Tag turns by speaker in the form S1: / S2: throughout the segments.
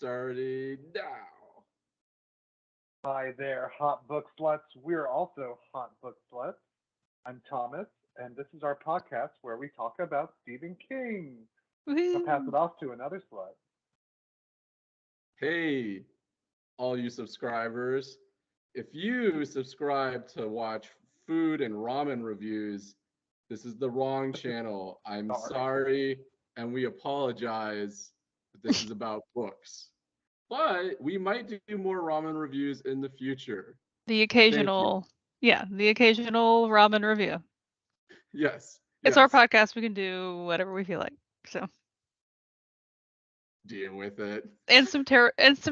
S1: Starting now.
S2: Hi there, hot book sluts. We're also hot book sluts. I'm Thomas, and this is our podcast where we talk about Stephen King. I'll pass it
S3: Woo.
S2: off to another slut.
S1: Hey, all you subscribers. If you subscribe to watch food and ramen reviews, this is the wrong channel. I'm
S2: Sorry.
S1: sorry, and we apologize. But this is about books. But we might do more ramen reviews in the future.
S3: The
S1: Thank you.
S3: occasional, the occasional ramen review.
S1: Yes.
S3: It's our
S1: yes.
S3: podcast. We can do whatever we feel like. So,
S1: Deal with it.
S3: and some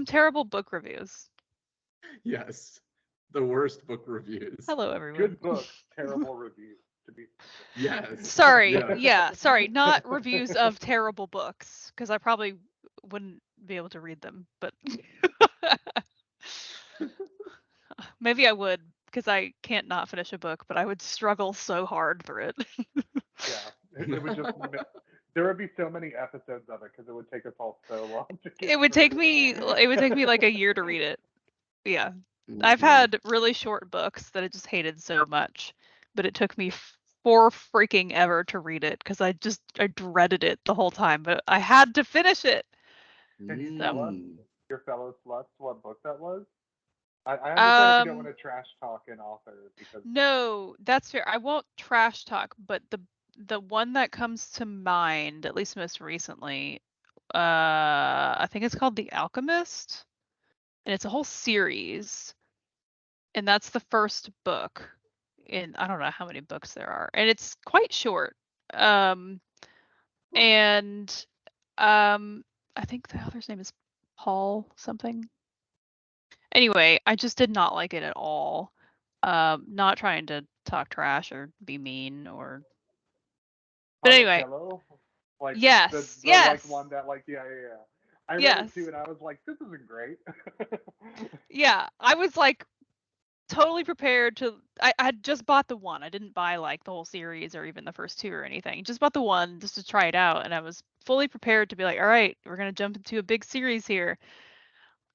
S3: terrible book reviews.
S1: Yes. The worst book reviews.
S3: Hello, everyone.
S2: Good books, terrible reviews. To be
S1: Yes.
S3: Sorry,
S1: Yeah.
S3: sorry, not reviews of terrible books, because I probably wouldn't be able to read them. But maybe I would, because I can't not finish a book. But I would struggle so hard through it.
S2: Yeah, it would just. There would be so many episodes of it because it would take us all so long to get.
S3: It would
S2: through.
S3: take me like a year to read it. Yeah. I've had really short books that I just hated so much, but it took me for freaking ever to read it because I dreaded it the whole time, but I had to finish it.
S2: Can you
S3: So,
S2: tell us, your fellow sluts, what book that was? I understand if you don't want to trash talk an author because
S3: no, that's fair. I won't trash talk, but the one that comes to mind, at least most recently, I think it's called The Alchemist, and it's a whole series, and that's the first book. In I don't know how many books there are, and it's quite short. And I think the author's name is Paul something. Anyway, I just did not like it at all. Not trying to talk trash or be mean or. But anyway,
S2: Hello? Like
S3: yes,
S2: the
S3: yes,
S2: like one that like yeah. I read
S3: yes,
S2: it too and I was like, this isn't great.
S3: yeah. I was like totally prepared to. I had just bought the one. I didn't buy like the whole series or even the first two or anything. Just bought the one just to try it out, and I was fully prepared to be like, all right, we're gonna jump into a big series here.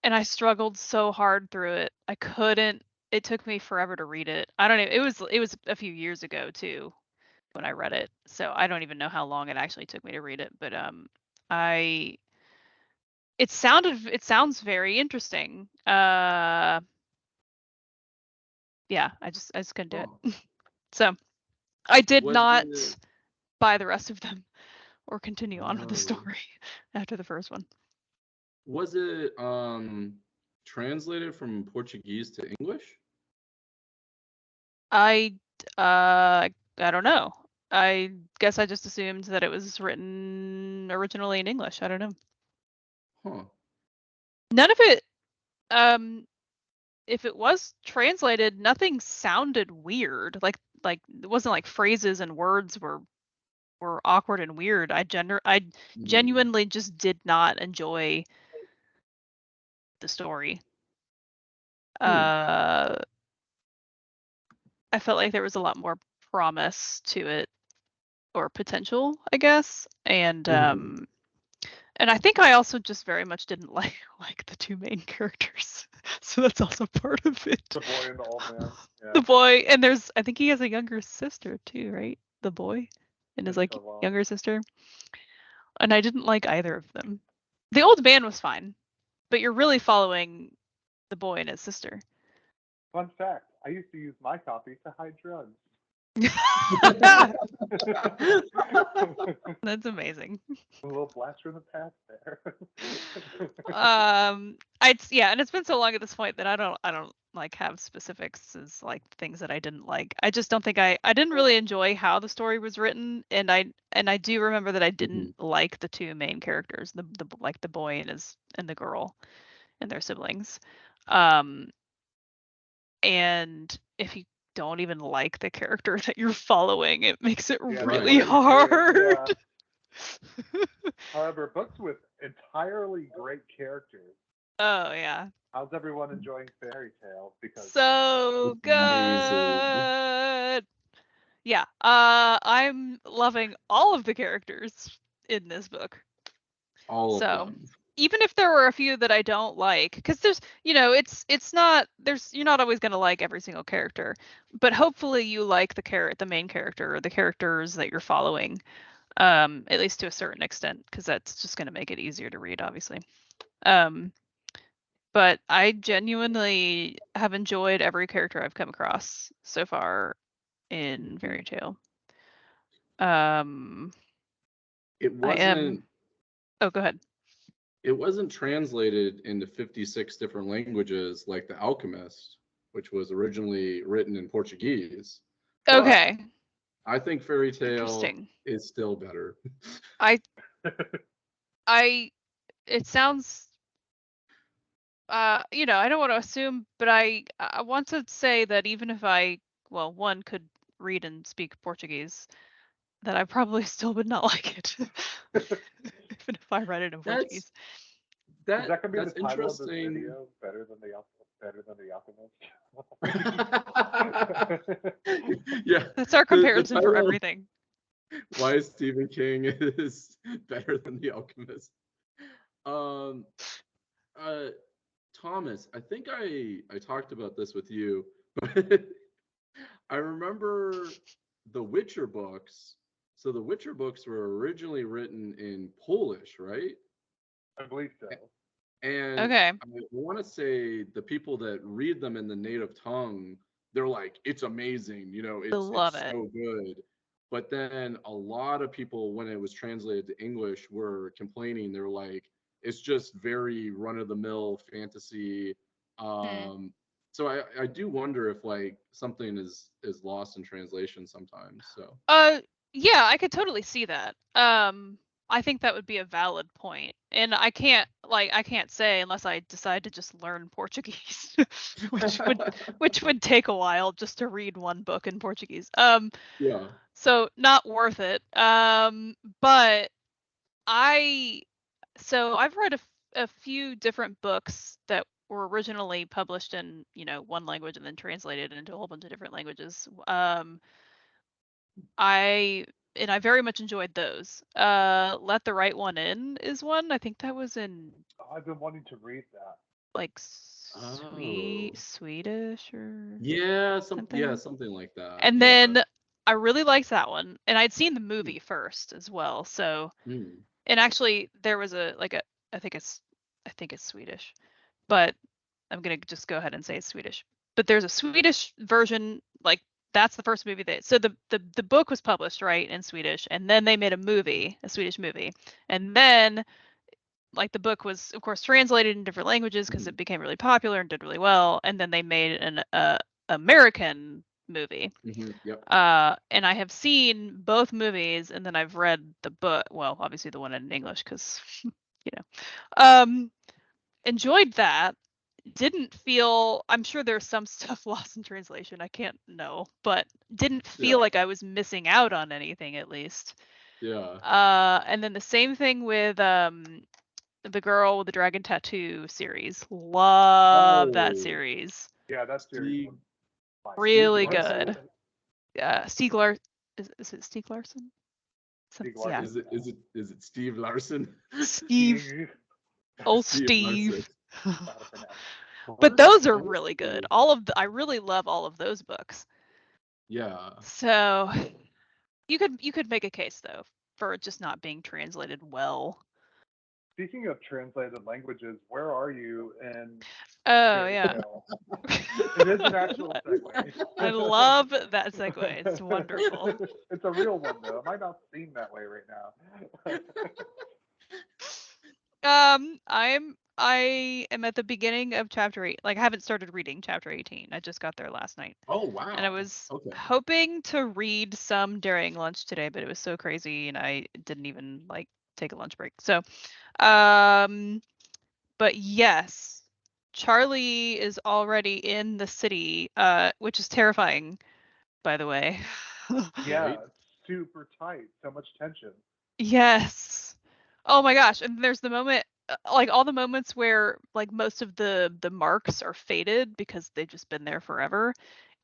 S3: And I struggled so hard through it. I couldn't. It took me forever to read it. I don't know. It was a few years ago too when I read it. So I don't even know how long it actually took me to read it, but I it sounds very interesting. Yeah, I just couldn't do it. So I did
S1: Was
S3: not
S1: it-
S3: buy the rest of them or continue on with the
S1: Oh.
S3: story after the first one.
S1: Was it translated from Portuguese to English?
S3: I don't know. I guess I just assumed that it was written originally in English. I don't know.
S1: Huh.
S3: None of it if it was translated, nothing sounded weird. Like it wasn't like phrases and words were awkward and weird. I genuinely just did not enjoy the story. I felt like there was a lot more promise to it or potential, I guess. And and I think I also just very much didn't like the two main characters. So that's also part of it.
S2: The boy and the old man. Yeah.
S3: The boy, and I think he has a younger sister too, right? The boy and his like younger sister. And I didn't like either of them. The old man was fine, but you're really following the boy and his sister.
S2: Fun fact, I used to use my copy to hide drugs.
S3: That's amazing.
S2: A little blast from the past there.
S3: And it's been so long at this point that I don't like have specifics as like things that I didn't like. I just don't think I didn't really enjoy how the story was written, and I do remember that I didn't like the two main characters, the like the boy and the girl and their siblings. And if you don't even like the character that you're following, it makes it really hard.
S2: Yeah. However, books with entirely great characters.
S3: Oh yeah.
S2: How's everyone enjoying Fairy Tale? Because
S3: so good.
S1: Amazing.
S3: Yeah. I'm loving all of the characters in this book.
S1: All of them.
S3: even if there were a few that I don't like, because there's, it's not, you're not always going to like every single character, but hopefully you like the main character or the characters that you're following, at least to a certain extent, because that's just going to make it easier to read, obviously. But I genuinely have enjoyed every character I've come across so far in Fairy Tail.
S1: It wasn't.
S3: Oh, go ahead.
S1: It wasn't translated into 56 different languages like The Alchemist, which was originally written in Portuguese.
S3: Okay.
S1: I think Fairy Tail is still better.
S3: It sounds, I don't want to assume, but I want to say that even if one could read and speak Portuguese, that I probably still would not like it, even if I read it in Portuguese.
S2: Is that gonna be the title of this video? Better than the Alchemist.
S1: Yeah,
S3: that's our comparison for everything.
S1: Why Stephen King is better than The Alchemist. Thomas, I think I talked about this with you, but I remember the Witcher books. So the Witcher books were originally written in Polish, right?
S2: I believe so.
S1: And
S3: okay.
S1: I want to say the people that read them in the native tongue, they're like, it's amazing, it's so good. But then a lot of people, when it was translated to English, were complaining. They're like, it's just very run-of-the-mill fantasy. So I do wonder if like something is lost in translation sometimes. So
S3: yeah, I could totally see that. I think that would be a valid point, and I can't say unless I decide to just learn Portuguese, which would take a while just to read one book in Portuguese.
S1: Yeah.
S3: So not worth it. But I've read a few different books that were originally published in one language and then translated into a whole bunch of different languages. I very much enjoyed those. Let the Right One In is one. I think that was in.
S2: I've been wanting to read that.
S3: Like Swedish or.
S1: Yeah, something like that.
S3: And then I really liked that one, and I'd seen the movie first as well. So, and actually there was I think it's Swedish, but I'm gonna just go ahead and say it's Swedish. But there's a Swedish version, like that's the first movie so the book was published right in Swedish, and then they made a Swedish movie, and then like the book was of course translated in different languages because it became really popular and did really well, and then they made an American movie.
S1: Yep.
S3: And I have seen both movies, and then I've read the book. Well, obviously the one in English because enjoyed that. Didn't feel, I'm sure there's some stuff lost in translation, I can't know, but didn't feel like I was missing out on anything, at least.
S1: Yeah.
S3: And then the same thing with the Girl with the Dragon Tattoo series. Love that series.
S2: Yeah, that series was
S3: really good. Stieg Larsson. Is it Stieg Larsson?
S2: Yeah.
S1: Is it Steve Larson?
S3: Steve. Oh, Steve. But those are really good. I really love all of those books.
S1: Yeah.
S3: So you could make a case though for it just not being translated well.
S2: Speaking of translated languages, where are you in?
S3: Oh yeah.
S2: It is an actual segue.
S3: I love that segue. It's wonderful.
S2: It's a real one though. It might not seem that way right
S3: now. I am at the beginning of chapter 8. Like I haven't started reading chapter 18. I just got there last night.
S1: Oh wow.
S3: And I was hoping to read some during lunch today, but it was so crazy and I didn't even like take a lunch break. So but yes, Charlie is already in the city, which is terrifying, by the way.
S2: Yeah, super tight. So much tension.
S3: Yes. Oh my gosh. And there's the moment, like all the moments where like most of the marks are faded because they've just been there forever.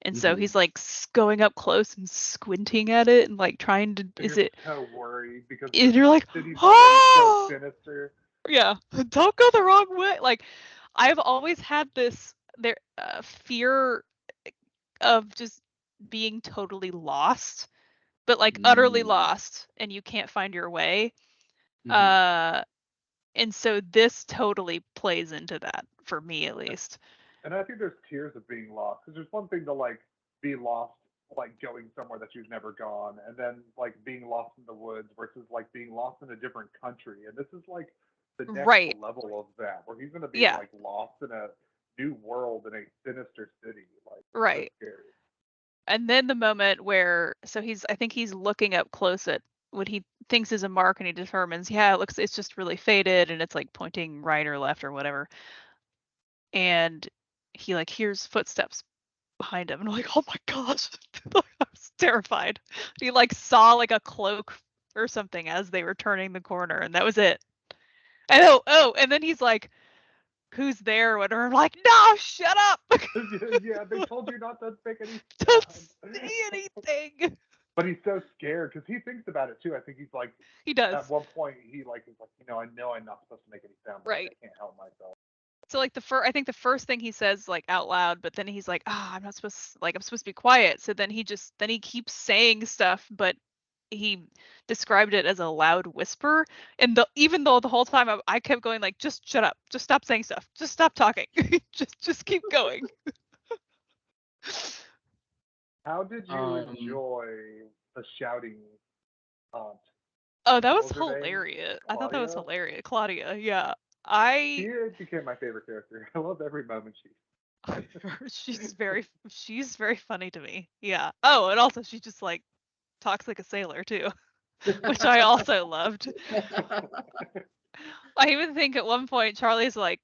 S3: And so he's like going up close and squinting at it and like trying to.
S2: And
S3: is it?
S2: So worried because
S3: you're like,
S2: oh, so sinister.
S3: Yeah, don't go the wrong way. Like, I've always had this fear of just being totally lost, but like utterly lost, and you can't find your way. And so this totally plays into that for me, at least.
S2: And I think there's tiers of being lost, because there's one thing to like be lost, like going somewhere that you've never gone, and then like being lost in the woods versus like being lost in a different country. And this is like the next
S3: Right.
S2: level of that, where he's gonna be
S3: Yeah.
S2: like lost in a new world in a sinister city. Like,
S3: Right.
S2: so scary.
S3: And then the moment where, so I think he's looking up close at what he thinks is a mark, and he determines, yeah, it's just really faded, and it's like pointing right or left or whatever. And he like hears footsteps behind him, and I'm like, oh my gosh, I was terrified. He like saw like a cloak or something as they were turning the corner, and that was it. And and then he's like, who's there or whatever. I'm like, no, shut up.
S2: Yeah, they told you not to make any
S3: Don't
S2: sound.
S3: say anything.
S2: But he's so scared because he thinks about it too. I think he's like,
S3: He does.
S2: at one point he like is like, I know I'm not supposed to make any sound, but
S3: right.
S2: I can't help myself.
S3: So like I think the first thing he says like out loud, but then he's like, I'm not supposed to, like, I'm supposed to be quiet. So then he keeps saying stuff, but he described it as a loud whisper. And even though the whole time I kept going like, just shut up, just stop saying stuff, just stop talking, just keep going.
S2: How did you enjoy the shouting aunt?
S3: Oh, that was hilarious. I thought that was hilarious. Claudia, yeah.
S2: She became my favorite character. I love every moment
S3: she's very funny to me. Yeah. Oh, and also she just like talks like a sailor too, which I also loved. I even think at one point Charlie's like,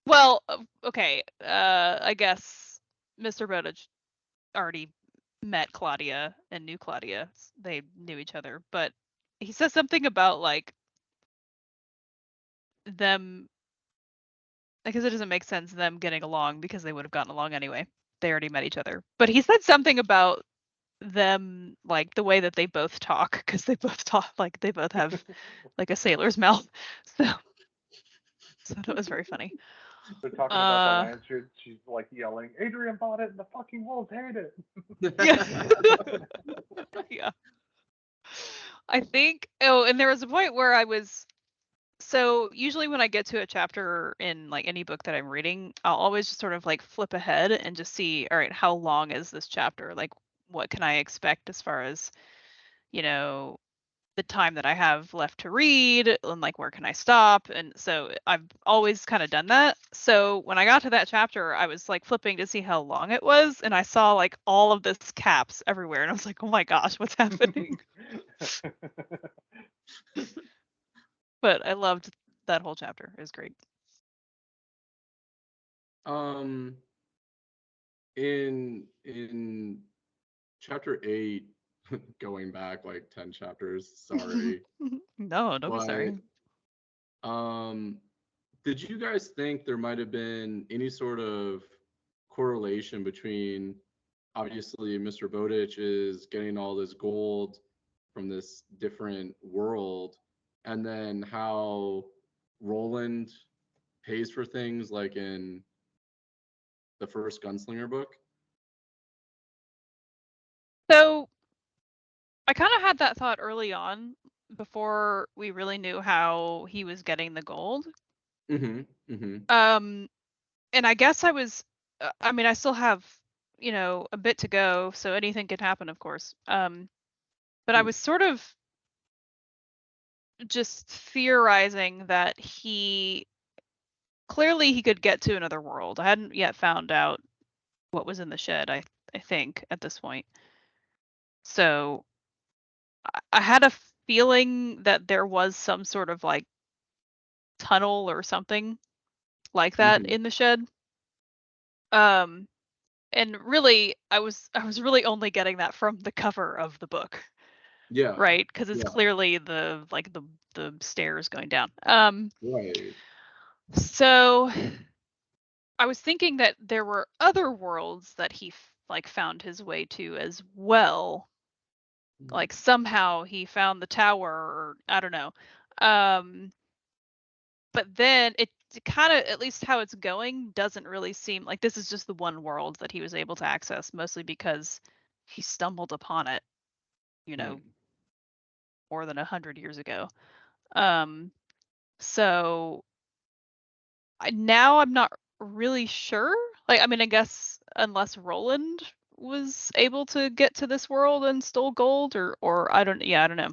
S3: well, okay, I guess Mr. Bowditch already met Claudia and knew Claudia. They knew each other, but he says something about like them, because it doesn't make sense them getting along because they would have gotten along anyway. They already met each other. But he said something about them, like the way that they both talk, because they both talk like they both have like a sailor's mouth. So that was very funny.
S2: They're talking about the lantern. She's like yelling, Adrian bought it and the fucking wolves hate
S3: it. Yeah. I think, and there was a point where I was, so usually when I get to a chapter in like any book that I'm reading, I'll always just sort of like flip ahead and just see, all right, how long is this chapter? Like, what can I expect as far as, the time that I have left to read, and like where can I stop? And so I've always kind of done that. So when I got to that chapter, I was like flipping to see how long it was, and I saw like all of this caps everywhere, and I was like, oh my gosh, what's happening? But I loved that whole chapter. It was great.
S1: In chapter 8, going back like 10 chapters, sorry.
S3: No, don't be sorry.
S1: Did you guys think there might have been any sort of correlation between, obviously Mr. Bowditch is getting all this gold from this different world, and then how Roland pays for things like in the first Gunslinger book?
S3: So I kind of had that thought early on before we really knew how he was getting the gold. And I guess I was, I mean, I still have, a bit to go, so anything could happen, of course. But I was sort of just theorizing that he could get to another world. I hadn't yet found out what was in the shed, I think, at this point. So I had a feeling that there was some sort of like tunnel or something like that in the shed. And really I was really only getting that from the cover of the book.
S1: Yeah.
S3: Right? Because it's clearly the stairs going down.
S1: Right.
S3: So I was thinking that there were other worlds that he like found his way to as well. Like somehow he found the tower, or I don't know. but then it kind of, at least how it's going, doesn't really seem like this is just the one world that he was able to access, mostly because he stumbled upon it, you know,
S1: Hmm.
S3: more than 100 years ago. So now I'm not really sure. Like, I mean, I guess unless Roland was able to get to this world and stole gold, or I don't know.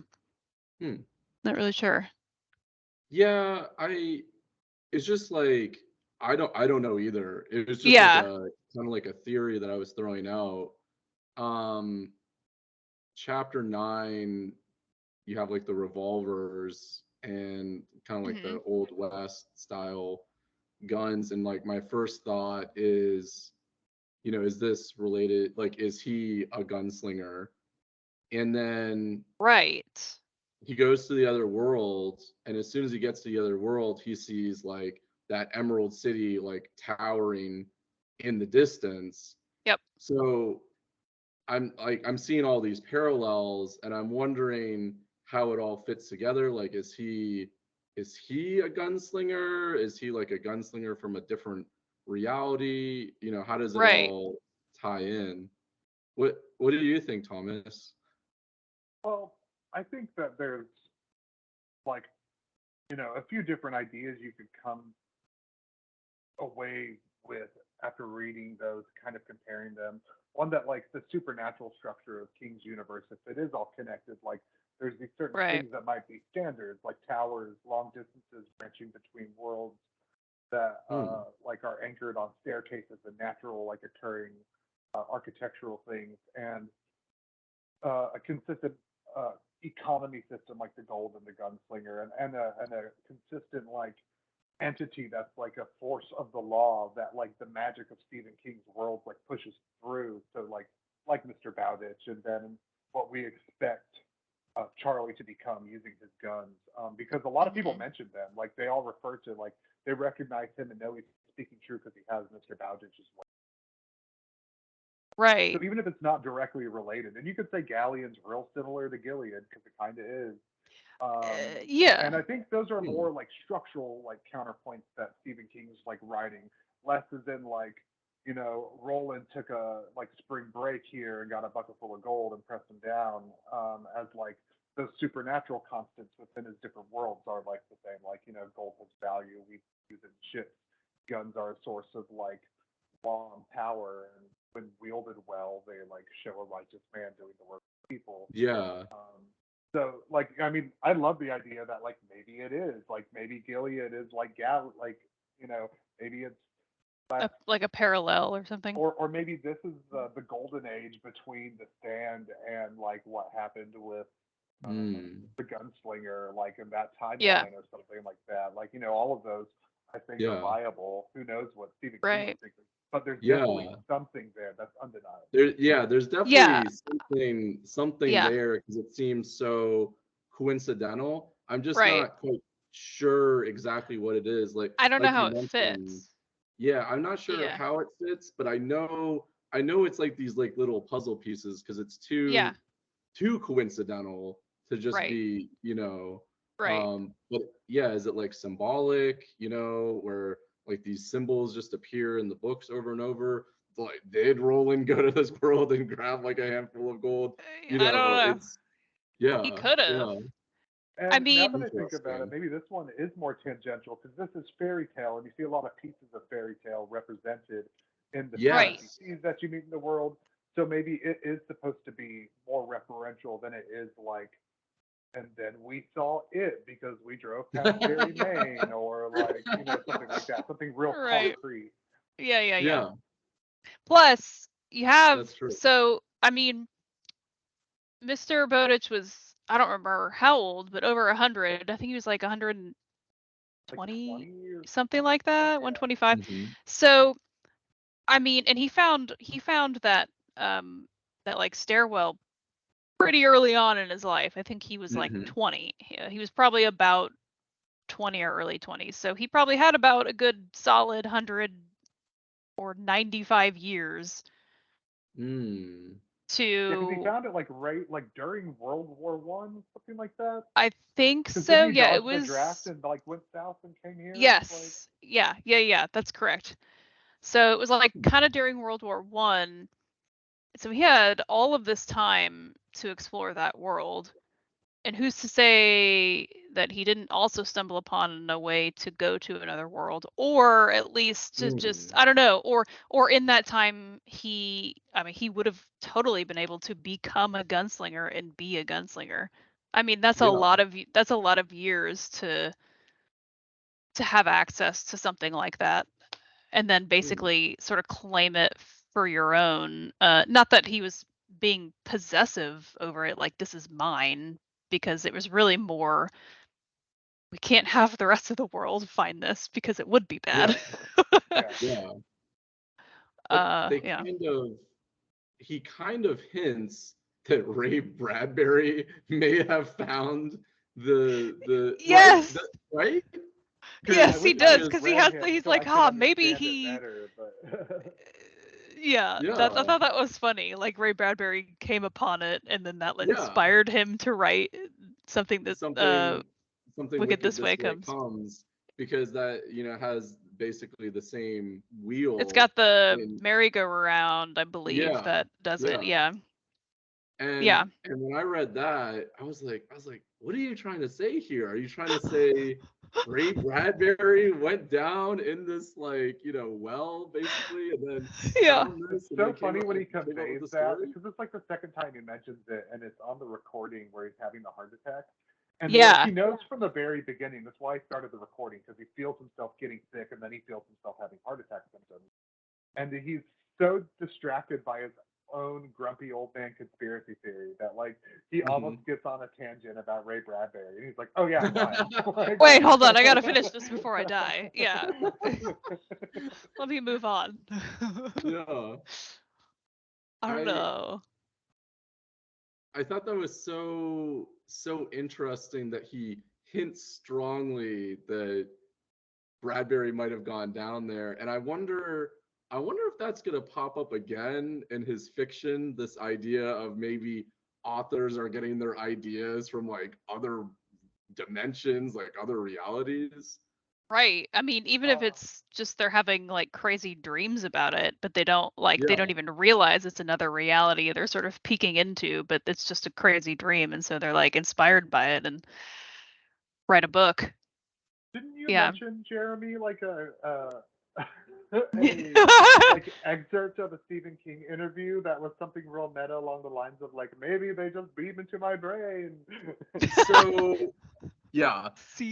S1: Hmm.
S3: Not really sure.
S1: Yeah, it's just like I don't know either. It was just like
S3: Yeah.
S1: a kind of like a theory that I was throwing out. Um, chapter 9, you have like the revolvers and kind of like
S3: Hmm.
S1: the old west style guns, and like my first thought is, is this related, like is he a gunslinger? And then
S3: Right.
S1: he goes to the other world, and as soon as he gets to the other world, he sees like that Emerald City like towering in the distance.
S3: Yep.
S1: So I'm seeing all these parallels, and I'm wondering how it all fits together. Like, is he a gunslinger? Is he like a gunslinger from a different reality? How does it
S3: Right.
S1: all tie in? What do you think, Thomas?
S2: Well, I think that there's like, a few different ideas you could come away with after reading those, kind of comparing them. One that like the supernatural structure of King's universe, if it is all connected, like there's these certain
S3: Right.
S2: things that might be standards, like towers, long distances branching between worlds that
S1: Hmm.
S2: like are anchored on staircases and natural like occurring architectural things, and a consistent economy system like the gold and the gunslinger, and a consistent like entity that's like a force of the law that like the magic of Stephen King's world like pushes through to like Mr. Bowditch, and then what we expect Charlie to become using his guns. Because a lot of people
S3: Hmm.
S2: mention them, like they all refer to like they recognize him and know he's speaking true because he has Mr. Bowditch as well. So
S3: Right.
S2: even if it's not directly related, and you could say Galleon's real similar to Gilead because it kind of is. Um,
S3: Yeah.
S2: and I think those are
S1: Hmm.
S2: more like structural like counterpoints that Stephen King's like writing, less as in like Roland took a like spring break here and got a bucket full of gold and pressed them down, as like those supernatural constants within his different worlds are like the same. Like gold has value, we use it in ships. Guns are a source of like law and power, and when wielded well, they like show a righteous man doing the work of people.
S1: Yeah.
S2: So like I mean I love the idea that like maybe it is like maybe Gilead is like like maybe it's less,
S3: Like a parallel or something.
S2: or maybe this is the golden age between the Stand and like what happened with
S1: Hmm.
S2: the Gunslinger, like in that
S3: Yeah.
S2: timeline or something like that. Like all of those I think are
S1: Yeah.
S2: viable. Who knows what Stephen King was
S3: Right.
S2: thinking, but there's definitely
S1: Yeah.
S2: something there that's undeniable.
S1: There's
S3: Yeah.
S1: definitely something
S3: Yeah.
S1: there because it seems so coincidental. I'm just
S3: Right.
S1: not quite sure exactly what it is. Like
S3: I don't know
S1: like
S3: how
S1: you
S3: it
S1: mentioned,
S3: fits.
S1: yeah, I'm not sure
S3: Yeah.
S1: how it fits, but I know it's like these like little puzzle pieces because it's
S3: Yeah.
S1: too coincidental to just
S3: Right.
S1: be,
S3: Right.
S1: but yeah, is it like symbolic, where like these symbols just appear in the books over and over? Like, did Roland go to this world and grab like a handful of gold?
S3: I don't know.
S1: It's
S3: He
S1: yeah,
S3: could have.
S1: yeah,
S3: I
S2: And now that
S3: mean,
S2: I think about it,
S1: interesting.
S2: maybe this one is more tangential because this is fairy tale, and you see a lot of pieces of fairy tale represented in the different
S3: right.
S1: Yes.
S2: NPCs that you meet in the world. So maybe it is supposed to be more referential than it is like, and then we saw it because we drove past Fairy Main, or like, something like that, something real
S3: Right.
S2: concrete.
S3: Yeah, yeah, yeah.
S1: Yeah,
S3: Plus, you have,
S1: that's true.
S3: so I mean, Mr. Bowditch was, I don't remember how old, but over 100. I think he was like 120,
S2: Like 20 or
S3: something like that,
S2: yeah.
S3: 125.
S1: Hmm.
S3: So, I mean, and he found that that like stairwell pretty early on in his life. I think he was like
S1: Hmm.
S3: 20. He was probably about 20 or early 20s. So he probably had about a good solid 100 or 95 years
S1: Mm.
S2: because he
S3: to
S2: found it like during World War One, something like that.
S3: I think
S2: Because
S3: so.
S2: didn't he
S3: Yeah, it
S2: dodge the draft
S3: was
S2: and like went south and came here? Like,
S3: yes. Yeah, that's correct. So it was like kind of during World War One. So he had all of this time to explore that world. And who's to say that he didn't also stumble upon a way to go to another world, or at least to just
S1: Mm.
S3: I don't know, or in that time he would have totally been able to become a gunslinger and be a gunslinger. I mean, that's a
S1: Yeah.
S3: lot of years to have access to something like that, and then basically sort of claim it for your own. Not that he was being possessive over it, like this is mine, because it was really more we can't have the rest of the world find this because it would be bad.
S2: yeah.
S1: Yeah. But they
S3: Yeah.
S1: he kind of hints that Ray Bradbury may have found the
S3: Yes.
S1: right?
S3: Yes, he does,
S2: I'd
S3: because
S2: read him
S3: he's
S2: so
S3: like,
S2: I could
S3: maybe
S2: understand it
S3: he.
S2: better, but
S3: Yeah, I
S1: Yeah.
S3: thought that was funny. Like Ray Bradbury came upon it, and then that
S1: Yeah.
S3: inspired him to write something that
S1: Something
S3: Wicked
S1: wicked
S3: This
S1: this
S3: Way
S1: way
S3: comes.
S1: comes, because that, has basically the same
S3: It's
S1: wheel
S3: got the
S1: in.
S3: merry-go-round, I believe,
S1: Yeah.
S3: that does it.
S1: Yeah.
S3: Yeah.
S1: And
S3: Yeah.
S1: when I read that, I was like, what are you trying to say here? Are you trying to say Ray Bradbury went down in this well, basically, and then
S3: Yeah.
S1: found
S2: it's
S1: this and
S2: so
S1: then
S2: funny when he
S1: came up
S2: conveys
S1: with the
S2: that
S1: story?
S2: because it's like the second time he mentions it, and it's on the recording where he's having the heart attack. And
S3: Yeah.
S2: he knows from the very beginning. That's why he started the recording, because he feels himself getting sick, and then he feels himself having heart attack symptoms. And he's so distracted by his own grumpy old man conspiracy theory that he almost gets on a tangent about Ray Bradbury, and he's like, "Oh yeah, mine."
S3: Wait, hold on. I gotta finish this before I die. Yeah. Let me move on.
S1: Yeah.
S3: I don't know.
S1: I thought that was so interesting that he hints strongly that Bradbury might have gone down there, and I wonder if that's going to pop up again in his fiction, this idea of maybe authors are getting their ideas from other dimensions, other realities.
S3: Right. I mean, even if it's just they're having crazy dreams about it, but they don't they don't even realize it's another reality they're sort of peeking into, but it's just a crazy dream, and so they're inspired by it and write a book.
S2: Didn't you
S3: Yeah.
S2: mention, Jeremy, a excerpt of a Stephen King interview that was something real meta along the lines of maybe they just beam into my brain?
S1: So yeah,
S3: See?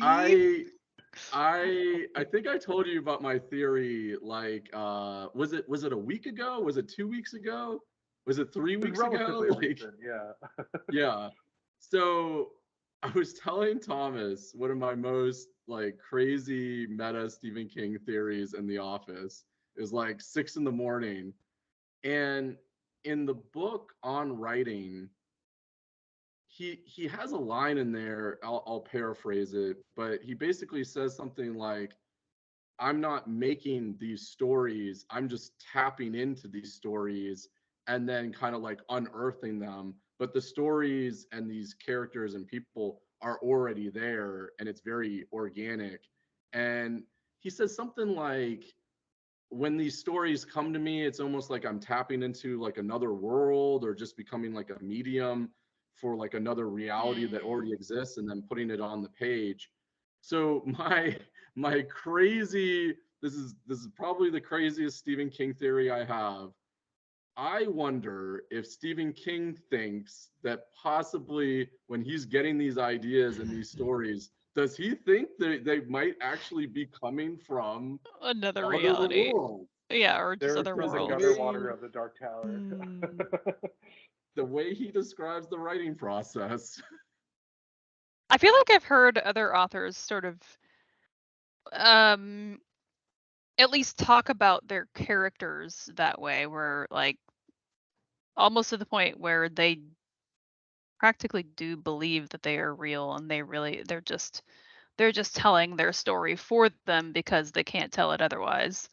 S1: I think I told you about my theory. Was it a week ago? Was it 2 weeks ago? Was it 3 weeks ago?
S2: Relatively recent, yeah.
S1: Yeah. So I was telling Thomas one of my most crazy meta Stephen King theories in the office. It was 6 a.m, and in the book on writing, he has a line in there. I'll paraphrase it, but he basically says something like, I'm not making these stories, I'm just tapping into these stories and then kind of unearthing them. But the stories and these characters and people are already there, and it's very organic. And he says something like, when these stories come to me, it's almost like I'm tapping into another world, or just becoming a medium for another reality that already exists, and then putting it on the page. So my crazy, this is probably the craziest Stephen King theory I have. I wonder if Stephen King thinks that possibly when he's getting these ideas and these stories, does he think that they might actually be coming from
S3: Another
S1: other
S3: reality.
S1: worlds?
S3: Yeah, or just
S2: There's
S3: other
S2: the
S3: worlds.
S2: gutter water of the Dark Tower.
S1: The way he describes the writing process.
S3: I feel like I've heard other authors sort of at least talk about their characters that way, where almost to the point where they practically do believe that they are real, and they're just telling their story for them because they can't tell it otherwise.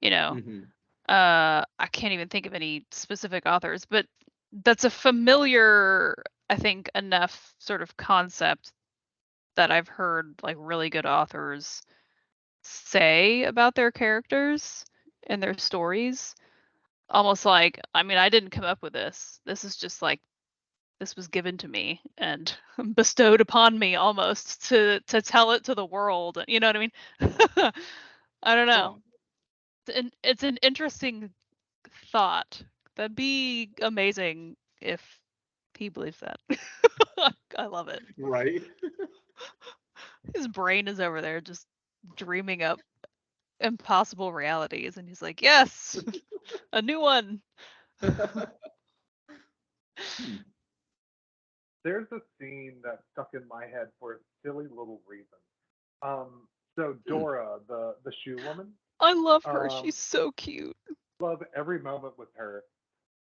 S1: Mm-hmm.
S3: I can't even think of any specific authors, but that's a familiar, I think, enough sort of concept that I've heard like really good authors say about their characters and their stories. Almost like, I mean, I didn't come up with this. This is just like, this was given to me and bestowed upon me almost to tell it to the world. You know what I mean? I don't know. And it's an interesting thought. That'd be amazing if he believes that. I love it.
S1: Right?
S3: His brain is over there just dreaming up impossible realities, and he's like, yes, a new one.
S2: There's a scene that stuck in my head for a silly little reason. So Dora, the shoe woman.
S3: I love her. She's so cute.
S2: Love every moment with her.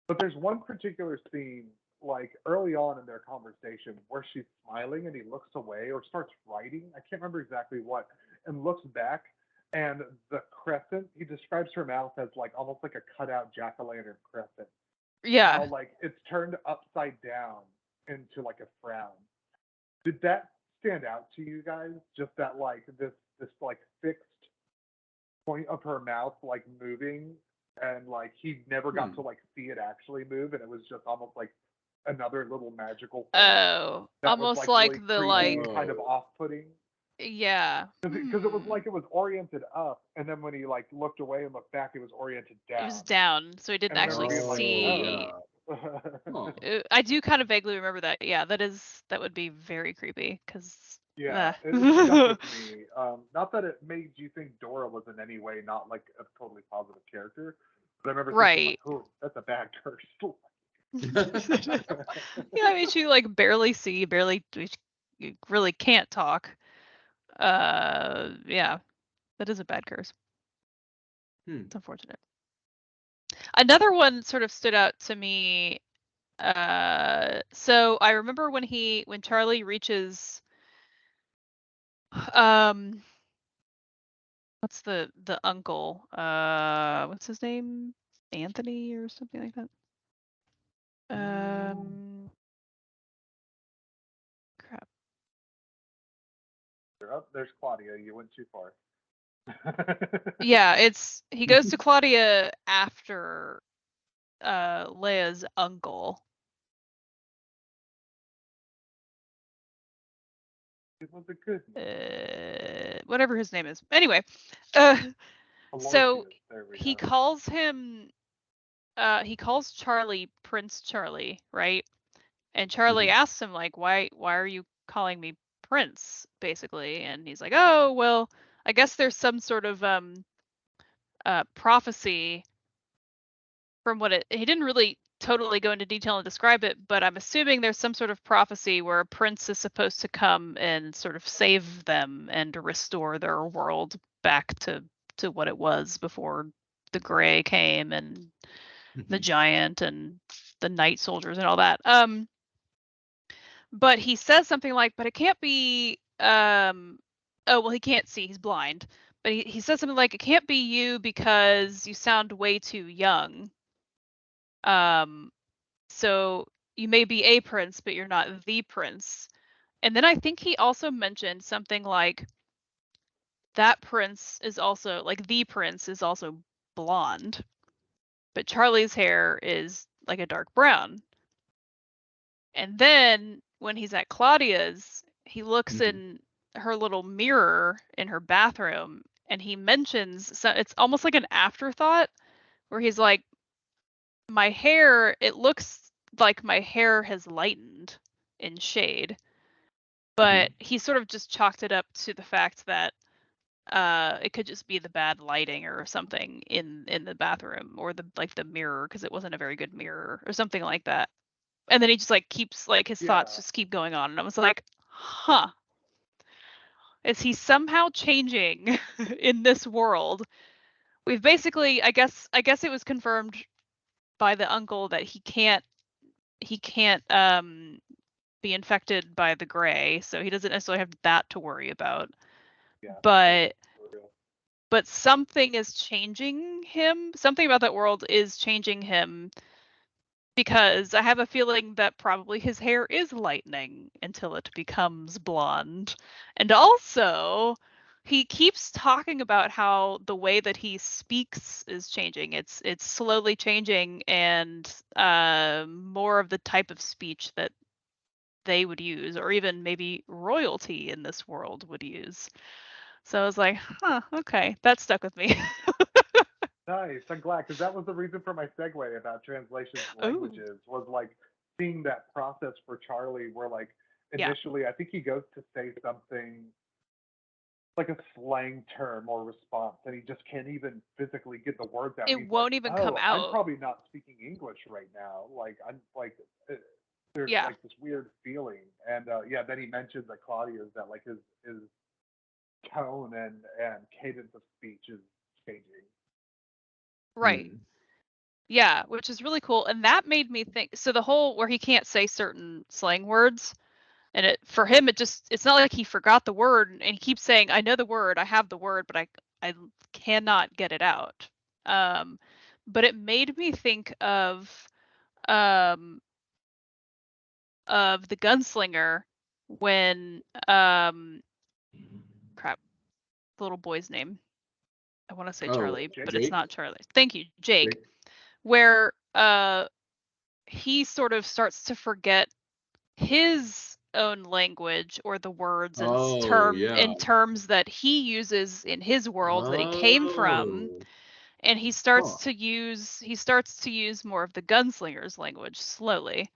S2: But there's one particular scene, like early on in their conversation, where she's smiling and he looks away or starts writing. I can't remember exactly what, and looks back, and the crescent. He describes her mouth as like almost like a cutout jack-o'-lantern crescent.
S3: Yeah.
S2: How like it's turned upside down into like a frown. Did that stand out to you guys? Just that like this like fixed point of her mouth like moving, and like he never got to like see it actually move, and it was just almost like another little magical thing.
S3: Oh, almost
S2: was,
S3: like
S2: really
S3: the
S2: creepy,
S3: like
S2: kind of off-putting.
S3: Yeah.
S2: Because it was like it was oriented up, and then when he like looked away and looked back, it was oriented down.
S3: It was down, so he didn't actually see.
S2: Oh.
S3: I do kind of vaguely remember that. Yeah, that would be very creepy because.
S2: Yeah, it stuck with me. Not that it made you think Dora was in any way not like a totally positive character, but I remember thinking, like, oh, that's a bad curse.
S3: Yeah, I mean, she like barely see, you really can't talk. Yeah, that is a bad curse. It's unfortunate. Another one sort of stood out to me. So I remember when Charlie reaches, what's the uncle? What's his name? Anthony or something like that. Crap.
S2: There's Claudia. You went too far.
S3: Yeah, he goes to Claudia after Leia's uncle.
S2: It was a good
S3: whatever his name is. Anyway, so he calls him he calls Charlie Prince Charlie, right? And Charlie asks him like, why are you calling me Prince, basically? And he's like, oh, well, I guess there's some sort of prophecy from he didn't really totally go into detail and describe it, but I'm assuming there's some sort of prophecy where a prince is supposed to come and sort of save them and restore their world back to what it was before the Grey came and the giant and the night soldiers and all that. But he says something like, but it can't be oh well, he can't see, he's blind. But he says something like, it can't be you because you sound way too young. So you may be a prince, but you're not the prince. And then I think he also mentioned something like that prince is also like the prince is also blonde, but Charlie's hair is like a dark brown. And then when he's at Claudia's, he looks in her little mirror in her bathroom and he mentions, so it's almost like an afterthought where he's like, my hair, it looks like my hair has lightened in shade, but he sort of just chalked it up to the fact that it could just be the bad lighting or something in the bathroom or the mirror, because it wasn't a very good mirror or something like that. And then he just like keeps like his thoughts just keep going on, and I was like, huh, is he somehow changing in this world? We've basically, I guess it was confirmed by the uncle that he can't be infected by the Grey, so he doesn't necessarily have that to worry about. Yeah, but something is changing him. Something about that world is changing him because I have a feeling that probably his hair is lightening until it becomes blonde. And also, he keeps talking about how the way that he speaks is changing. It's slowly changing, and more of the type of speech that they would use, or even maybe royalty in this world would use. So I was like, huh, okay, that stuck with me.
S2: Nice. I'm glad, because that was the reason for my segue about translations and
S3: Oh,
S2: languages, was like seeing that process for Charlie, where like
S3: yeah.
S2: initially I think he goes to say something like a slang term or response, and he just can't even physically get the words out.
S3: It
S2: And he's like,
S3: won't even come
S2: "Oh, I'm
S3: out.
S2: probably not speaking English right now. Like I'm like, there's
S3: Yeah.
S2: like this weird feeling." And yeah, then he mentions that Claudia's, that like his tone and cadence of speech is changing.
S3: Right.
S1: Hmm.
S3: Yeah, which is really cool. And that made me think, so the whole where he can't say certain slang words, and it for him it's not like he forgot the word and he keeps saying, I know the word, I have the word, but I cannot get it out. Um but it made me think um of the gunslinger when crap, the little boy's name. I want to say
S1: Oh,
S3: Charlie, but it's
S1: Jake?
S3: not Charlie. Thank you, Jake.
S1: Jake?
S3: Where he sort of starts to forget his own language or the words and
S1: Oh, yeah.
S3: terms that he uses in his world that he came from,
S1: Oh.
S3: and
S1: Huh.
S3: he starts to use more of the gunslinger's language slowly.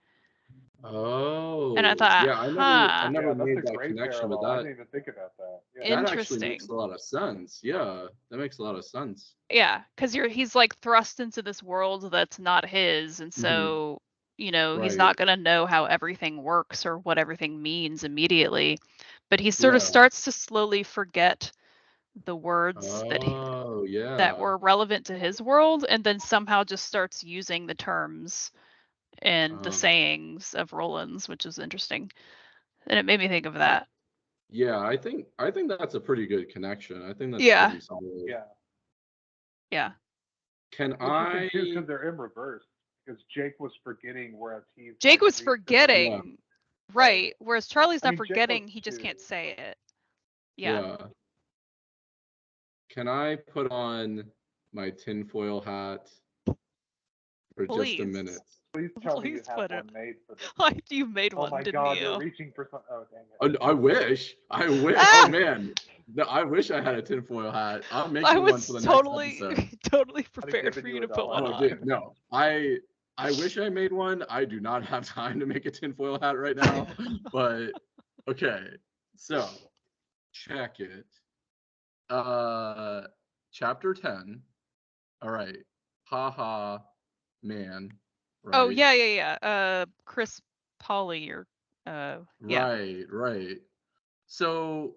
S3: And I
S1: Oh.
S3: thought,
S1: Yeah, I
S3: huh,
S1: never
S2: Yeah, that's
S1: made
S2: a
S1: that
S2: great
S1: connection, but
S2: parallel. I didn't even think about that. Yeah.
S1: that actually makes
S3: interesting.
S1: a lot of sense. Yeah, that makes a lot of sense.
S3: Yeah, because he's like thrust into this world that's not his, and
S1: Mhm.
S3: so he's
S1: Right.
S3: not gonna know how everything works or what everything means immediately. But he sort of
S1: Yeah.
S3: starts to slowly forget the words
S1: Oh,
S3: that
S1: yeah.
S3: were relevant to his world, and then somehow just starts using the terms and the
S1: Uh,
S3: sayings of Roland's, which is interesting. And it made me think of
S1: I,
S3: that.
S1: yeah, I think that's a pretty good connection. I think that's
S3: Yeah,
S1: pretty solid.
S2: Yeah.
S3: yeah.
S1: Can
S2: Interesting too,
S1: I?
S2: because they're in reverse. Because Jake was forgetting, whereas he's
S3: Jake
S2: like
S3: was
S1: Yeah,
S3: forgetting,
S2: right.
S3: right? Whereas Charlie's
S2: I
S3: not
S2: mean, Jake was
S3: forgetting, he just
S2: too.
S3: can't say it. Yeah.
S1: yeah. Can I put on my tinfoil hat for just a
S3: Please.
S1: minute?
S2: Please tell me you
S3: Please
S2: have
S3: put it.
S2: one made for this
S3: Like
S2: movie.
S3: you made
S2: Oh
S3: one,
S2: my
S3: didn't
S2: God, you're
S3: you?
S2: reaching for some. Oh dang it.
S1: I wish. I wish. Oh
S3: Ah!
S1: man, no, I wish I had a tinfoil hat. I'm
S3: I
S1: making one for
S3: was
S1: the next
S3: totally
S1: episode.
S3: totally
S2: I'd have
S3: prepared
S2: given
S3: for
S2: you
S3: you
S2: a
S3: to put one
S1: Oh,
S2: dollar.
S3: on.
S1: dude, no. I wish I made one. I do not have time to make a tinfoil hat right now. But okay, so check it. Chapter 10. All right. Haha, man.
S3: Oh
S1: Right.
S3: yeah. Chris Polly or yeah.
S1: Right. So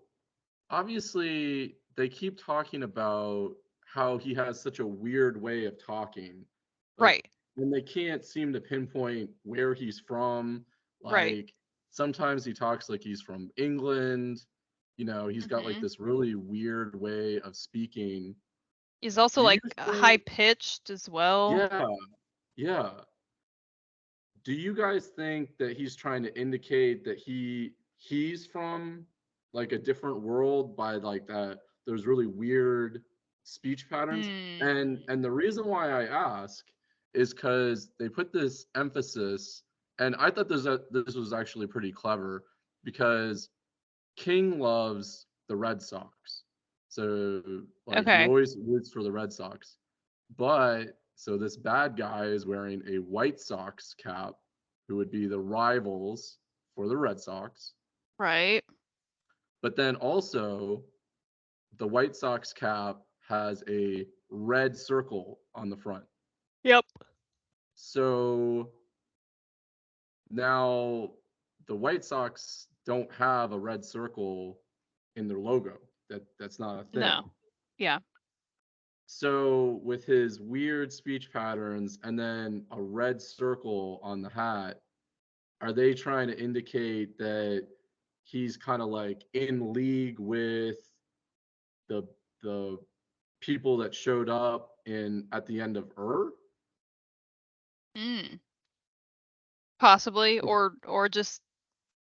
S1: obviously they keep talking about how he has such a weird way of talking. Like,
S3: Right.
S1: and they can't seem to pinpoint where he's from.
S3: Right.
S1: Like sometimes he talks like he's from England. He's got like
S3: Hmm.
S1: this really weird way of speaking.
S3: He's also
S1: Do you
S3: like high
S1: think,
S3: pitched as well.
S1: yeah, yeah. Do you guys think that he's trying to indicate that he's from like a different world by like that those really weird speech patterns?
S3: Hmm.
S1: And the reason why I ask is because they put this emphasis, and I thought this was actually pretty clever because King loves the Red Sox. So like he
S3: Okay.
S1: always roots for the Red Sox. But so this bad guy is wearing a White Sox cap, who would be the rivals for the Red Sox.
S3: Right.
S1: But then also the White Sox cap has a red circle on the front.
S3: Yep.
S1: So now the White Sox don't have a red circle in their logo. That's not a thing.
S3: No. Yeah.
S1: So with his weird speech patterns and then a red circle on the hat, are they trying to indicate that he's kind of like in league with the the people that showed up in at the end of
S3: Possibly, or just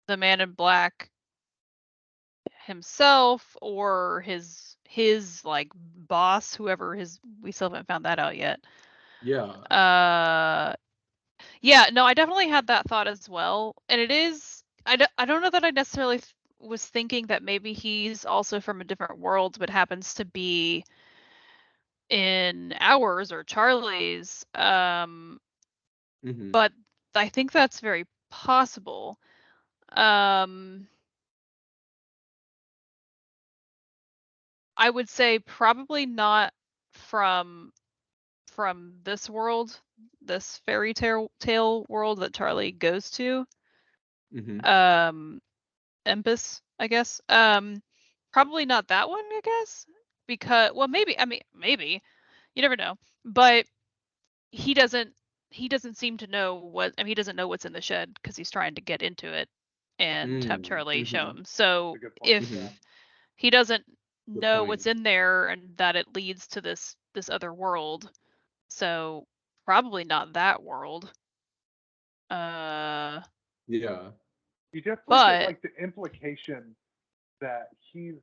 S3: the Man in Black himself, or his like boss, whoever we still haven't found that out yet.
S1: Yeah.
S3: Yeah, no, I definitely had that thought as well. And it is, I don't know that I necessarily was thinking that maybe he's also from a different world, but happens to be in ours or Charlie's.
S1: Mm-hmm.
S3: But I think that's very possible. I would say probably not from this world, this fairy tale world that Charlie goes to.
S1: Mm-hmm.
S3: Empus, I guess. Probably not that one, I guess. Because, well, maybe, I mean, maybe. You never know. But he doesn't seem to know what, I mean, he doesn't know what's in the shed because he's trying to get into it and have Charlie show
S1: Mm-hmm.
S3: him. So
S2: That's a good point,
S3: if
S2: yeah.
S3: he doesn't
S1: Good
S3: know
S1: point.
S3: what's in there and that it leads to this other world, so probably not that world.
S1: Yeah.
S2: You definitely
S3: But
S2: get like the implication that he's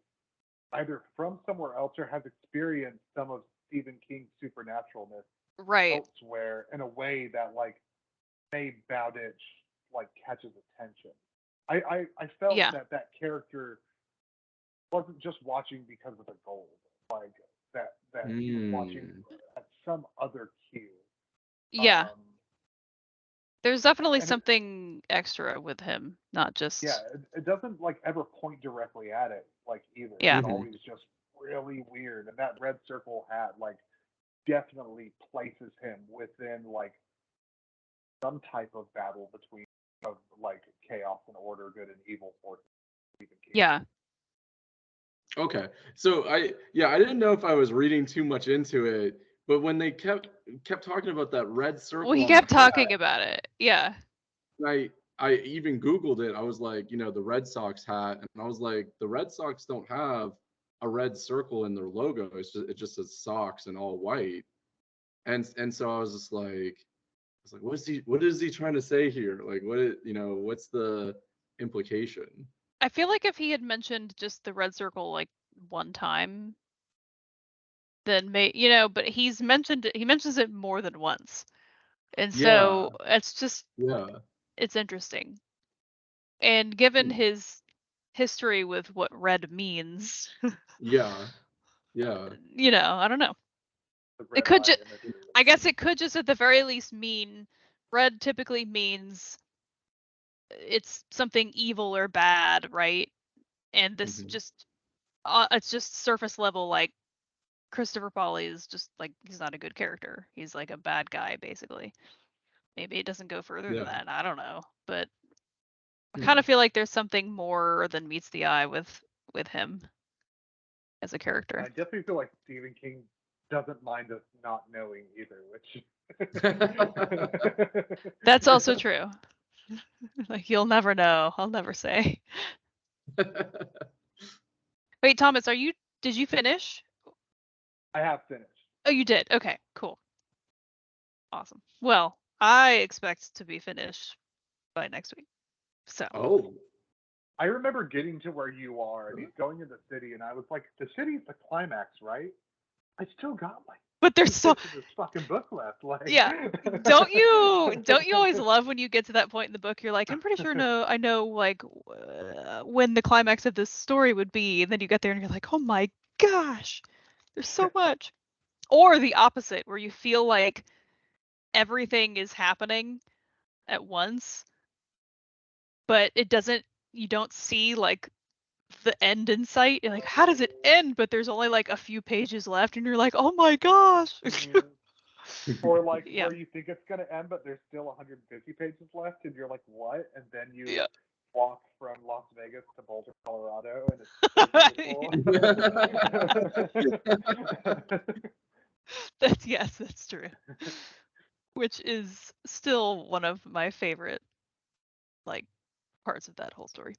S2: either from somewhere else or has experienced some of Stephen King's supernaturalness
S3: right.
S2: elsewhere in a way that like made Bowditch like catches attention. I felt
S3: Yeah.
S2: that character wasn't just watching because of the gold, like that he was watching at some other cue.
S3: Yeah. There's definitely
S2: and
S3: something extra with him, not just
S2: yeah, it doesn't like ever point directly at it like either.
S3: Yeah.
S2: It's always just really weird. And that red circle hat like definitely places him within like some type of battle between of like chaos and order, good and evil forces.
S3: Yeah.
S1: Okay. So I didn't know if I was reading too much into it, but when they kept talking about that red circle
S3: Well, he
S1: on the
S3: kept talking
S1: hat,
S3: about it. Yeah.
S1: I even Googled it. I was like, the Red Sox hat, and I was like, the Red Sox don't have a red circle in their logo. It just says Sox and all white. And so I was like, what is he trying to say here? Like, what's the implication?
S3: I feel like if he had mentioned just the red circle like one time, then but he mentions it more than once. And so it's just it's interesting. And given his history with what red means,
S1: Yeah.
S3: I don't know. It could just, I guess it could just at the very least mean red typically means it's something evil or bad, right? And this just it's just surface level, like Christopher Pauli is just like, he's not a good character. He's like a bad guy basically. Maybe it doesn't go further than that. I don't know, but I kind of feel like there's something more than meets the eye with him as a character.
S2: I definitely feel like Stephen King doesn't mind us not knowing either, which
S3: That's also true. Like, you'll never know. I'll never say. Wait, Thomas, did you finish?
S2: I have finished.
S3: Oh, you did. Okay, cool. Awesome. Well, I expect to be finished by next week. So.
S1: Oh.
S2: I remember getting to where you are and he's going in the city, and I was like, the city's the climax, right? I still got like,
S3: but there's so
S2: this fucking book left. Like,
S3: yeah, don't you always love when you get to that point in the book? You're like, I'm pretty sure I know like when the climax of this story would be, and then you get there and you're like, oh my gosh, there's so much. Or the opposite, where you feel like everything is happening at once, but you don't see like the end in sight. You're like, how does it end? But there's only like a few pages left, and you're like, oh my gosh.
S2: Or like where you think it's gonna end, but there's still 150 pages left, and you're like, what? And then you walk from Las Vegas to Boulder, Colorado, and
S3: it's that's true. Which is still one of my favorite like parts of that whole story.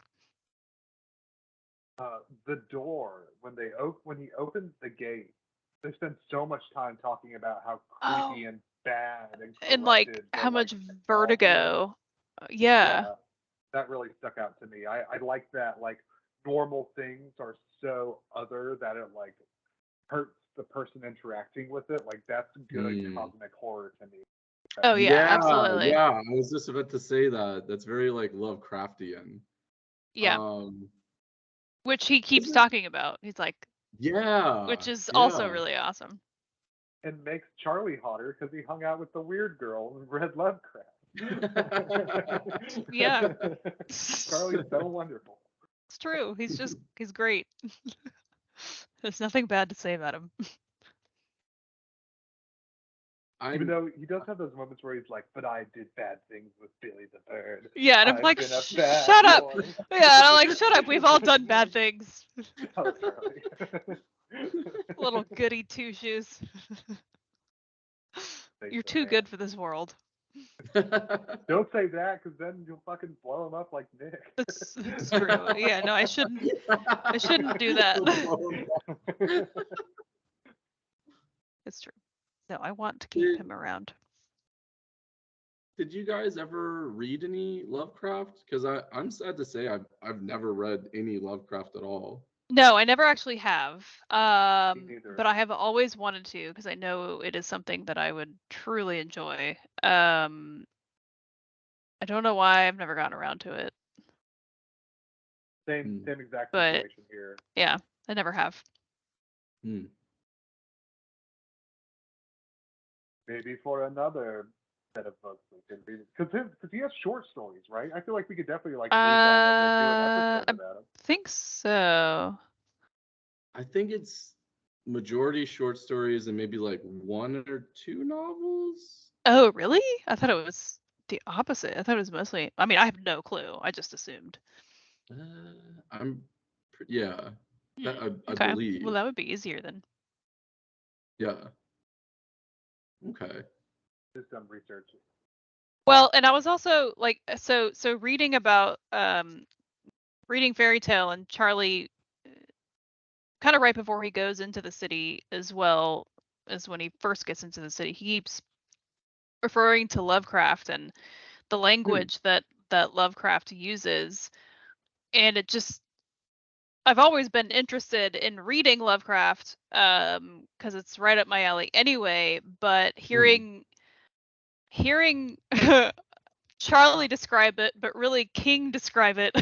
S2: The door, when he opens the gate, they spend so much time talking about how creepy and bad and
S3: like how much vertigo Yeah.
S2: That really stuck out to me. I like that, like, normal things are so other that it like hurts the person interacting with it. Like, that's good cosmic horror to me.
S3: Oh yeah, absolutely.
S1: Yeah, I was just about to say that. That's very like Lovecraftian.
S3: Yeah. Which he keeps talking about. He's like,
S1: yeah,
S3: which is also really awesome.
S2: And makes Charlie hotter because he hung out with the weird girl and read Lovecraft.
S3: Yeah.
S2: Charlie's so wonderful.
S3: It's true. He's great. There's nothing bad to say about him.
S2: Even though he does have those moments where he's like, but I did bad things with Billy the Bird.
S3: Yeah, and I'm like, shut up. Yeah, and I'm like, shut up. We've all done bad things.
S2: Oh, Charlie.
S3: Little goody two shoes. You're too good for this world.
S2: Don't say that, because then you'll fucking blow him up like Nick.
S3: It's true. Yeah, no, I shouldn't do that. It's true. No, I want to keep him around.
S1: Did you guys ever read any Lovecraft? Because I'm sad to say I've never read any Lovecraft at all.
S3: No, I never actually have. But I have always wanted to, because I know it is something that I would truly enjoy. I don't know why I've never gotten around to it.
S2: Same exact situation here.
S3: Yeah, I never have.
S2: Maybe for another set of books we can read, because he has short stories, right? I feel like we could definitely like read them and then do an episode about them.
S3: I think so.
S1: I think it's majority short stories and maybe like 1 or 2 novels.
S3: Oh, really? I thought it was the opposite. I thought it was mostly. I mean, I have no clue. I just assumed.
S1: I
S3: Okay.
S1: believe.
S3: Well, that would be easier then.
S1: Yeah. Okay.
S2: Do some research.
S3: Well, and I was also like, so reading about reading Fairy Tale, and Charlie, kind of right before he goes into the city as well as when he first gets into the city, he keeps referring to Lovecraft and the language that Lovecraft uses, and it just, I've always been interested in reading Lovecraft because it's right up my alley anyway, but hearing Charlie describe it, but really King describe it,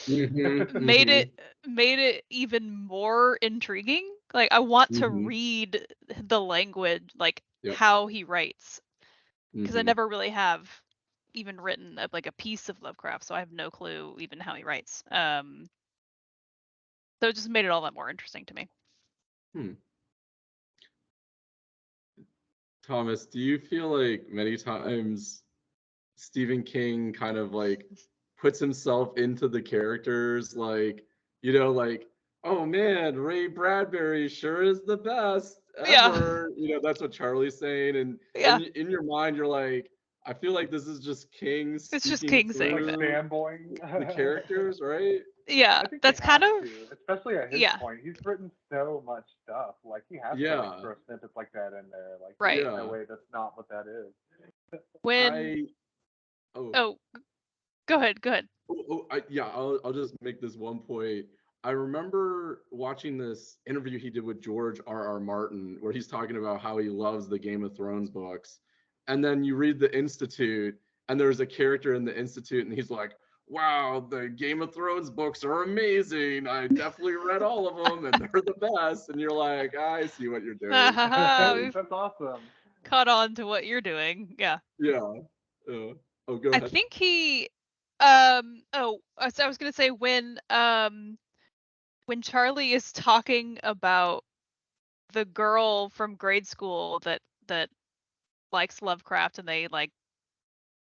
S3: made it even more intriguing. Like, I want to read the language, like how he writes, because I never really have even written like a piece of Lovecraft, so I have no clue even how he writes. So it just made it all that more interesting to me.
S1: Thomas, do you feel like many times Stephen King kind of like puts himself into the characters, like, like, oh man, Ray Bradbury sure is the best ever. That's what Charlie's saying, and in your mind you're like, I feel like this is just King.
S3: It's just King saying
S2: that. Fanboying
S1: the characters, right?
S3: Yeah, that's kind of
S2: especially at his point. He's written so much stuff. Like, he has to like, throw snippets like that in there. Like, there's no way that's not what that is.
S3: When go ahead.
S1: I'll just make this one point. I remember watching this interview he did with George R.R. Martin, where he's talking about how he loves the Game of Thrones books, and then you read the Institute, and there's a character in the Institute, and he's like, wow, the Game of Thrones books are amazing. I definitely read all of them, and they're the best. And you're like, I see what you're doing.
S2: That's awesome.
S3: Caught on to what you're doing. Yeah.
S1: Yeah. Oh, go ahead.
S3: I think he. So I was gonna say when Charlie is talking about the girl from grade school that likes Lovecraft, and they like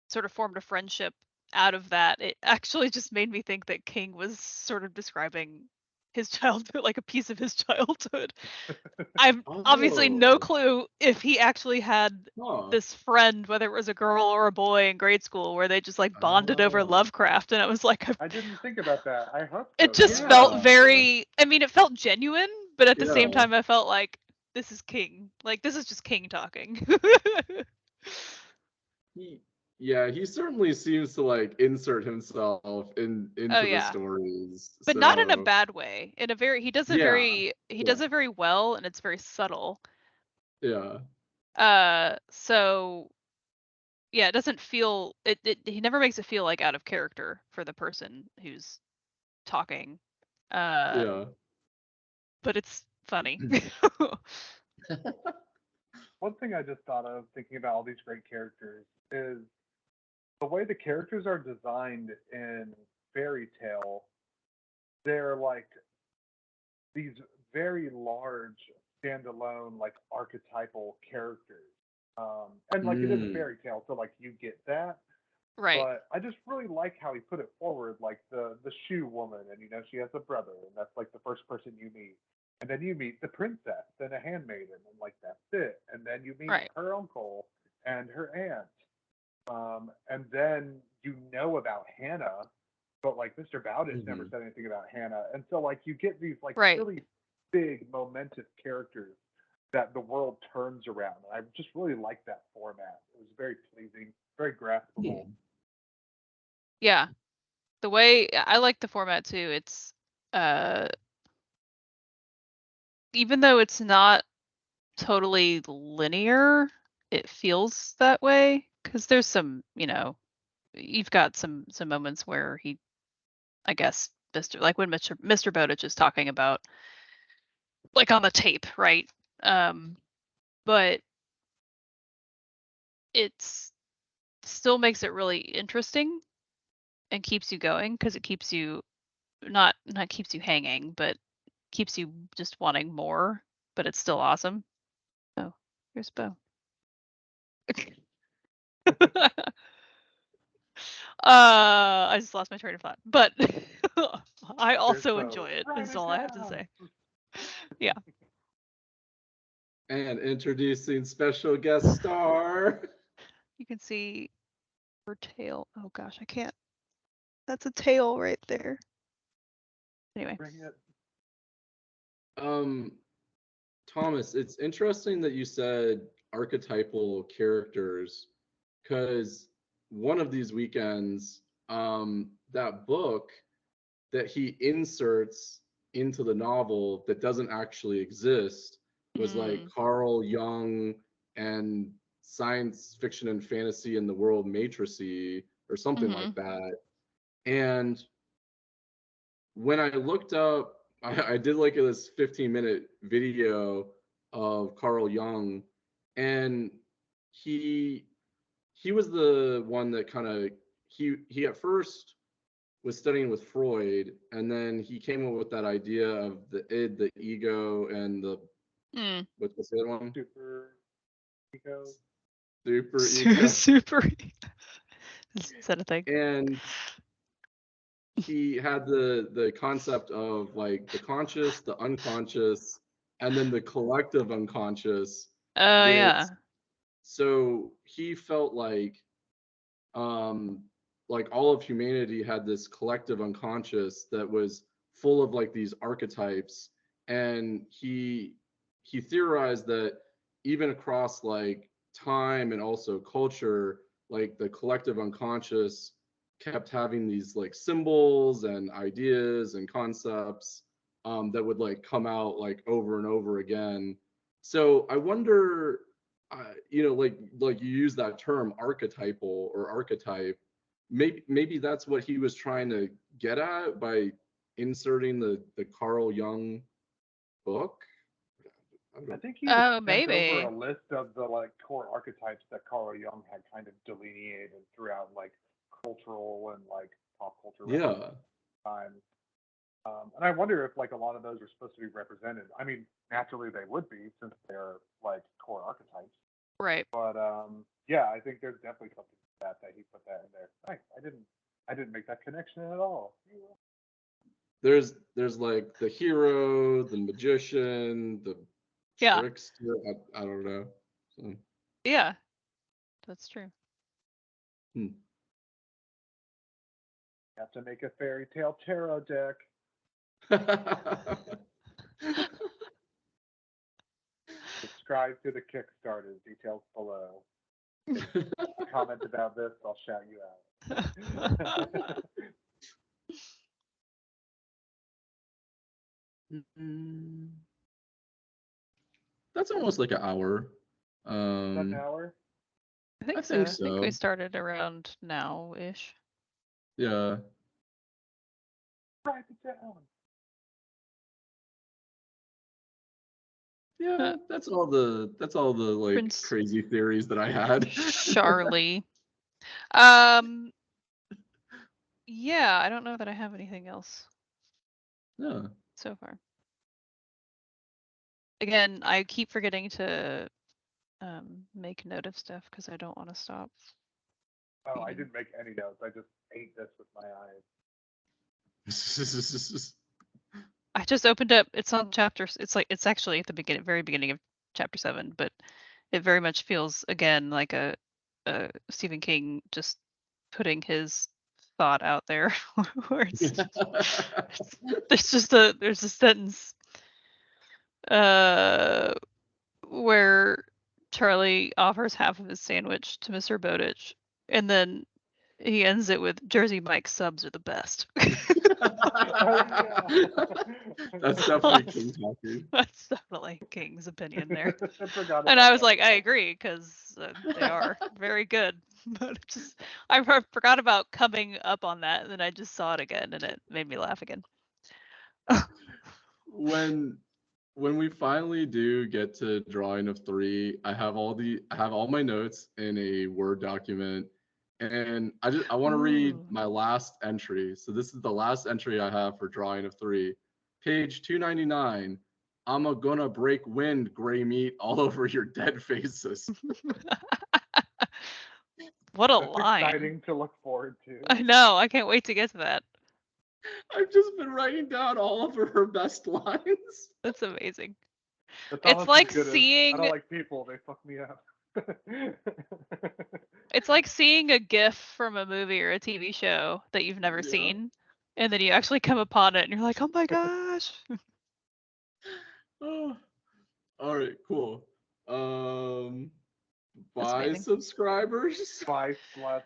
S3: sort of formed a friendship out of that, it actually just made me think that King was sort of describing his childhood, like a piece of his childhood. I've obviously no clue if he actually had this friend, whether it was a girl or a boy in grade school, where they just like bonded over Lovecraft, and I was like,
S2: I didn't think about that. I hope
S3: so. It just felt very, I mean, it felt genuine, but at the same time I felt like this is King. Like, this is just King talking.
S1: yeah, he certainly seems to like insert himself into the
S3: yeah.
S1: stories.
S3: But not in a
S1: So
S3: bad way. In a very he does it
S1: yeah,
S3: he does it very well, and it's very subtle.
S1: yeah.
S3: So yeah, it doesn't feel he never makes it feel like out of character for the person who's talking.
S1: Yeah.
S3: But it's funny.
S2: One thing I just thought of thinking about all these great characters is the way the characters are designed in Fairy Tale. They're like these very large standalone like archetypal characters. And like it is a
S1: Mm.
S2: fairy tale, so like you get that.
S3: Right.
S2: But I just really like how he put it forward, like the shoe woman, and you know she has a brother, and that's like the first person you meet, and then you meet the princess, then a handmaiden, and like that's it, and then you meet
S3: Right.
S2: her uncle and her aunt, and then you know about Hannah, but like Mr. Bowdish never said anything about Hannah, and so like you get these like
S3: Right.
S2: really big momentous characters that the world turns around. And I just really like that format. It was very pleasing, very graspable.
S3: Yeah. The way I like the format too, it's even though it's not totally linear, it feels that way because there's some, you've got some moments where he, I guess, when Mr. Bowditch is talking about like on the tape, right? But it's still makes it really interesting and keeps you going because it keeps you not keeps you hanging, but keeps you just wanting more. But it's still awesome. Oh, here's Bo. I just lost my train of thought, but I also enjoy it. Is all I have to say. Yeah.
S1: And introducing special guest star.
S3: You can see her tail. Oh gosh, I can't. That's a tail right there. Anyway.
S1: Thomas, it's interesting that you said archetypal characters, because one of these weekends, that book that he inserts into the novel that doesn't actually exist was like Carl Jung and science fiction and fantasy in the world matricy or something like that. And when I looked up, I did like this 15-minute video of Carl Jung, and he was the one that kind of he at first was studying with Freud, and then he came up with that idea of the id, the ego, and the what's the other one?
S2: Super ego.
S1: Super ego.
S3: Super. Is that a thing?
S1: And he had the concept of like the conscious, the unconscious, and then the collective unconscious.
S3: Oh yeah.
S1: So he felt like all of humanity had this collective unconscious that was full of like these archetypes, and he theorized that even across like time and also culture, like the collective unconscious kept having these like symbols and ideas and concepts that would like come out like over and over again. So I wonder, like you use that term archetypal or archetype. Maybe that's what he was trying to get at by inserting the Carl Jung book.
S2: I think he sent
S3: maybe
S2: over a list of the like core archetypes that Carl Jung had kind of delineated throughout like cultural and like pop culture times. And I wonder if like a lot of those are supposed to be represented. I mean, naturally they would be since they're like core archetypes.
S3: Right.
S2: But yeah, I think there's definitely something to that he put that in there. Thanks. I didn't make that connection at all.
S1: There's like the hero, the magician, the trickster. I don't know. So.
S3: Yeah, that's true.
S2: Have to make a fairy tale tarot deck. Subscribe to the Kickstarter. Details below. comment about this, I'll shout you out.
S1: That's almost like an hour.
S2: Is that an hour?
S3: I think so. I think we started around now-ish.
S1: Yeah.
S2: Write it down.
S1: Yeah, that's all the like
S3: Prince
S1: crazy theories that I had.
S3: Charlie. Yeah, I don't know that I have anything else.
S1: Yeah.
S3: So far. Again, I keep forgetting to make note of stuff because I don't want to stop.
S2: Oh, I didn't make any notes. I just ate this with my eyes.
S3: I just opened up. It's on chapters. It's actually at the very beginning of chapter 7, but it very much feels again like a Stephen King just putting his thought out there. Where there's a sentence where Charlie offers half of his sandwich to Mr. Bowditch, and then he ends it with Jersey Mike's subs are the best.
S1: That's definitely King talking.
S3: That's definitely King's opinion there. And I was like, I agree, because they are very good. But I forgot about coming up on that, and then I just saw it again, and it made me laugh again.
S1: When we finally do get to drawing of 3, I have all my notes in a Word document, and I want to read my last entry. So this is the last entry I have for drawing of 3, page 299. I'm gonna break wind, gray meat all over your dead faces.
S3: What a line!
S2: Exciting to look forward to.
S3: I know. I can't wait to get to that.
S1: I've just been writing down all of her best lines.
S3: That's amazing.
S2: It's like seeing. I don't like people. They fuck me up.
S3: It's like seeing a GIF from a movie or a TV show that you've never seen, and then you actually come upon it, and you're like, "Oh my gosh!"
S1: Oh. All right, cool. Bye, subscribers.
S2: Bye, sluts.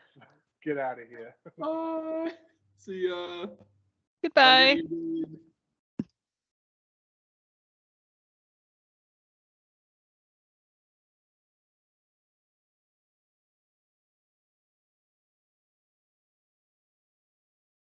S2: Get out of here.
S1: Bye. See ya.
S3: Goodbye.